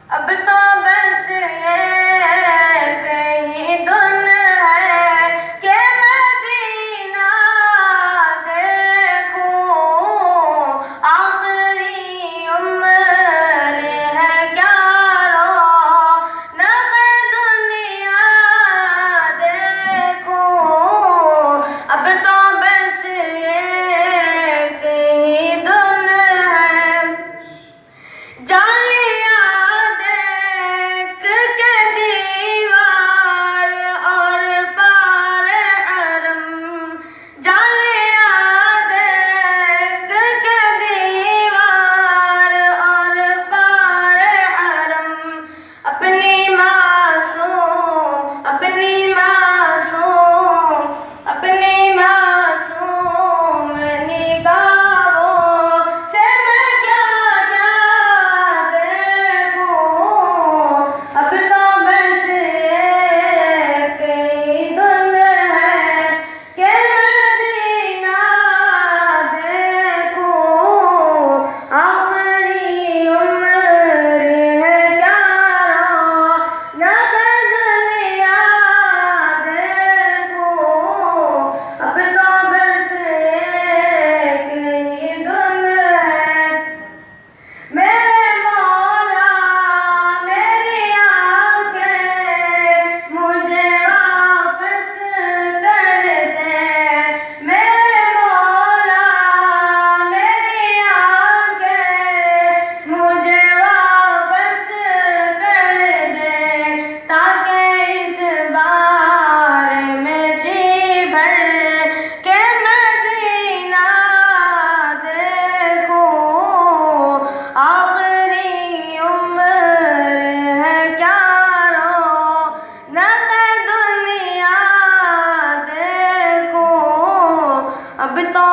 اب تو بس ایک ہی دن ہے کہ مدینہ دیکھوں، آخری عمر ہے کیا رونق دنیا دیکھوں، اب تو بس ایک ہی دن ہے، جالیاں دیکھ کے دیوار اور پار حرم، جالیاں دیکھ کے دیوار اور پار حرم، اپنی معصوم نگاہوں سے میں کیا دیکھوں، اب تو بس ایک ہی دن ہے کہ مدینہ دیکھوں، آخری عمر ہے کیا رونق دنیا دیکھوں، اب تو بس ایک ہی دن ہے، میرے مولا میری آنکھیں مجھے واپس کر دے، میرے مولا میری آنکھیں مجھے واپس کر دے، تاکہ اس بار میں جی بھر کے مدینہ دیکھوں، آخری عمر ہے کیا رونق دنیا دیکھوں، اب تو